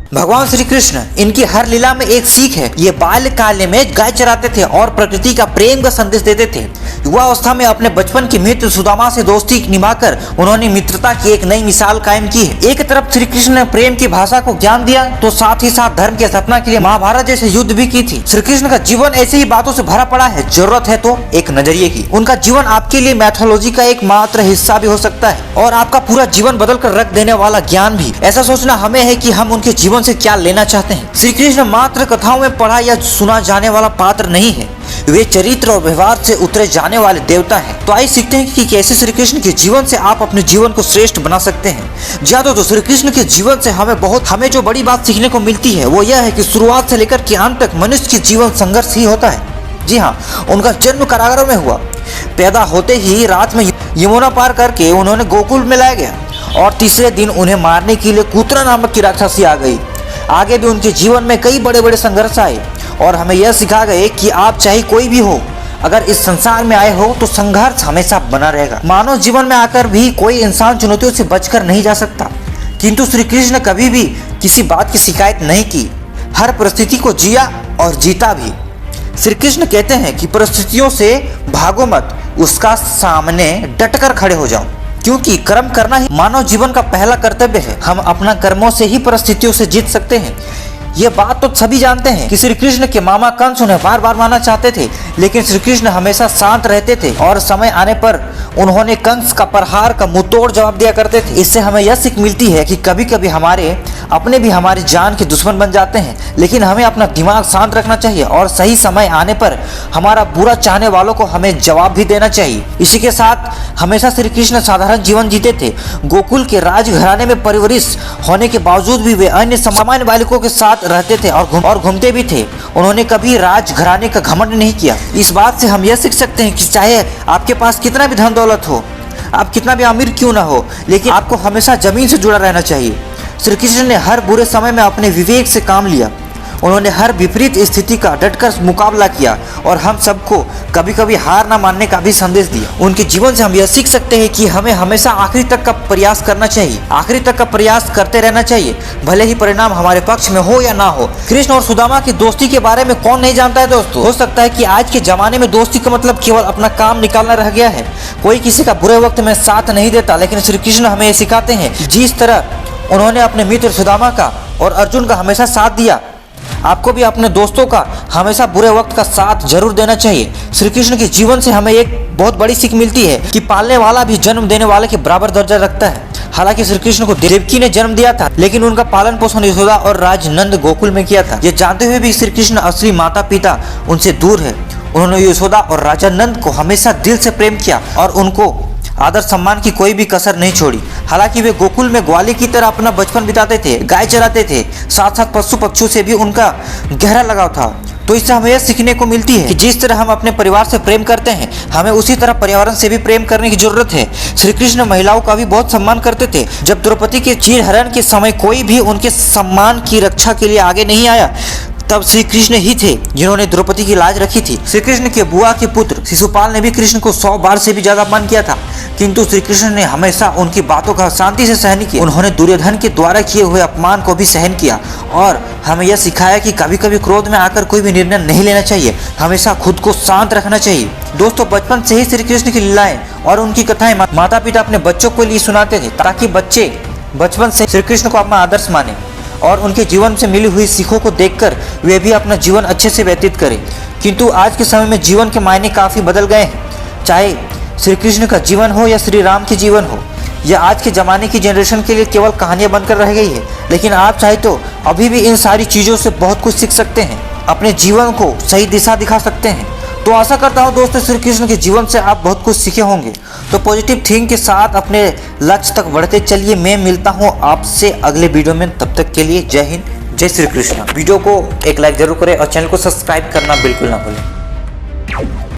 भगवान श्री कृष्ण इनकी हर लीला में एक सीख है। ये बाल्यकाल में गाय चराते थे और प्रकृति का प्रेम का संदेश देते थे। युवा अवस्था में अपने बचपन के मित्र सुदामा से दोस्ती निभाकर उन्होंने मित्रता की एक नई मिसाल कायम की है। एक तरफ श्री कृष्ण ने प्रेम की भाषा को ज्ञान दिया तो साथ ही साथ धर्म की स्थापना के लिए महाभारत जैसे युद्ध भी की थी। श्री कृष्ण का जीवन ऐसे ही बातों से भरा पड़ा है, जरूरत है तो एक नजरिए की। उनका जीवन आपके लिए मैथोलॉजी का एक मात्र हिस्सा भी हो सकता है और आपका पूरा जीवन बदल कर रख देने वाला ज्ञान भी। ऐसा सोचना हमें है कि हम उनके जीवन से क्या लेना चाहते हैं। श्री कृष्ण मात्र कथाओं में पढ़ा या सुना जाने वाला पात्र नहीं है, वे चरित्र और व्यवहार से उतरे जाने वाले देवता हैं। तो आइए सीखते हैं कि कैसे श्री कृष्ण के जीवन से आप अपने जीवन को श्रेष्ठ बना सकते हैं। ज्यादा तो श्री कृष्ण के जीवन से हमें जो बड़ी बात सीखने को मिलती है वो यह है कि शुरुआत से लेकर के अंत तक मनुष्य के जीवन संघर्ष ही होता है। जी हाँ, उनका जन्म कारागारों में हुआ। पैदा होते ही रात में यमुना पार करके उन्होंने गोकुल में लाया गया और तीसरे दिन उन्हें मारने के लिए कुत्रा नामक की राक्षसी आ गई। आगे भी उनके जीवन में कई बड़े बड़े संघर्ष आए और हमें यह सिखा गए कि आप चाहे कोई भी हो, अगर इस संसार में आए हो तो संघर्ष हमेशा बना रहेगा। मानव जीवन में आकर भी कोई इंसान चुनौतियों से बचकर नहीं जा सकता, किंतु श्री कृष्ण ने कभी भी किसी बात की शिकायत नहीं की। हर परिस्थिति को जिया और जीता भी। श्री कृष्ण कहते हैं कि परिस्थितियों से भागो मत, उसका सामने डटकर खड़े हो जाओ, क्योंकि कर्म करना ही मानव जीवन का पहला कर्तव्य है। हम अपना कर्मों से ही परिस्थितियों से जीत सकते हैं। ये बात तो सभी जानते हैं कि श्री कृष्ण के मामा कंस उन्हें बार बार मारना चाहते थे, लेकिन श्री कृष्ण हमेशा शांत रहते थे और समय आने पर उन्होंने कंस का प्रहार का मुंहतोड़ जवाब दिया करते थे। इससे हमें यह सीख मिलती है कि कभी कभी हमारे अपने भी हमारी जान के दुश्मन बन जाते हैं, लेकिन हमें अपना दिमाग शांत रखना चाहिए और सही समय आने पर हमारा बुरा चाहने वालों को हमें जवाब भी देना चाहिए। इसी के साथ हमेशा श्री कृष्ण साधारण जीवन जीते थे। गोकुल के राजघराने में परवरिश होने के बावजूद भी वे अन्य सामान्य बालकों के साथ रहते थे और घूमते भी थे। उन्होंने कभी राजघराने का घमंड नहीं किया। इस बात से हम यह सीख सकते हैं कि चाहे आपके पास कितना भी धन दौलत हो, आप कितना भी अमीर क्यों ना हो, लेकिन आपको हमेशा जमीन से जुड़ा रहना चाहिए। श्री कृष्ण ने हर बुरे समय में अपने विवेक से काम लिया। उन्होंने हर विपरीत स्थिति का डटकर मुकाबला किया और हम सबको कभी कभी हार ना मानने का भी संदेश दिया। उनके जीवन से हम यह सीख सकते हैं कि हमें हमेशा आखिरी तक का प्रयास करना चाहिए, आखिरी तक का प्रयास करते रहना चाहिए, भले ही परिणाम हमारे पक्ष में हो या ना हो। कृष्ण और सुदामा की दोस्ती के बारे में कौन नहीं जानता है दोस्तों। हो सकता है कि आज के जमाने में दोस्ती का मतलब केवल अपना काम निकालना रह गया है। कोई किसी का बुरे वक्त में साथ नहीं देता, लेकिन श्री कृष्ण हमें ये सिखाते हैं जिस तरह उन्होंने अपने मित्र सुदामा का और अर्जुन का हमेशा साथ दिया, आपको भी अपने दोस्तों का हमेशा बुरे वक्त का साथ जरूर देना चाहिए। श्री कृष्ण के जीवन से हमें एक बहुत बड़ी सीख मिलती है कि पालने वाला भी जन्म देने वाले के बराबर दर्जा रखता है। हालांकि श्री कृष्ण को देवकी ने जन्म दिया था, लेकिन उनका पालन पोषण यशोदा और राजनंद गोकुल में किया था। ये जानते हुए भी श्री कृष्ण असली माता पिता उनसे दूर है। उन्होंने यशोदा और राजानंद को हमेशा दिल से प्रेम किया और उनको आदर सम्मान की कोई भी कसर नहीं छोड़ी। हालांकि वे गोकुल में ग्वाली की तरह अपना बचपन बिताते थे, गाय चराते थे, साथ साथ पशु पक्षियों से भी उनका गहरा लगाव था। तो इससे हमें यह सीखने को मिलती है कि जिस तरह हम अपने परिवार से प्रेम करते हैं, हमें उसी तरह पर्यावरण से भी प्रेम करने की जरूरत है। श्री कृष्ण महिलाओं का भी बहुत सम्मान करते थे। जब द्रौपदी के चीरहरण के समय कोई भी उनके सम्मान की रक्षा के लिए आगे नहीं आया, तब श्री कृष्ण ही थे जिन्होंने द्रौपदी की लाज रखी थी। श्री कृष्ण के बुआ के पुत्र शिशुपाल ने भी कृष्ण को 100 बार से भी ज्यादा अपमान किया था, किंतु श्री कृष्ण ने हमेशा उनकी बातों का शांति से सहन किया। उन्होंने दुर्योधन के द्वारा किए हुए अपमान को भी सहन किया और हमें यह सिखाया कि कभी कभी क्रोध में आकर कोई भी निर्णय नहीं लेना चाहिए, हमेशा खुद को शांत रखना चाहिए। दोस्तों, बचपन से ही श्री कृष्ण की लीलाएं और उनकी कथाएं माता पिता अपने बच्चों को लिए सुनाते थे, ताकि बच्चे बचपन से श्री कृष्ण को अपना आदर्श माने और उनके जीवन से मिली हुई सीखों को देखकर वे भी अपना जीवन अच्छे से व्यतीत करें। किंतु आज के समय में जीवन के मायने काफ़ी बदल गए हैं। चाहे श्री कृष्ण का जीवन हो या श्री राम की जीवन हो, यह आज के ज़माने की जनरेशन के लिए केवल कहानियाँ बनकर रह गई है। लेकिन आप चाहे तो अभी भी इन सारी चीज़ों से बहुत कुछ सीख सकते हैं, अपने जीवन को सही दिशा दिखा सकते हैं। तो आशा करता हूँ दोस्तों, श्री कृष्ण के जीवन से आप बहुत कुछ सीखे होंगे। तो पॉजिटिव थिंक के साथ अपने लक्ष्य तक बढ़ते चलिए। मैं मिलता हूँ आपसे अगले वीडियो में, तब तक के लिए जय हिंद, जय श्री कृष्ण। वीडियो को एक लाइक जरूर करें और चैनल को सब्सक्राइब करना बिल्कुल ना भूलें।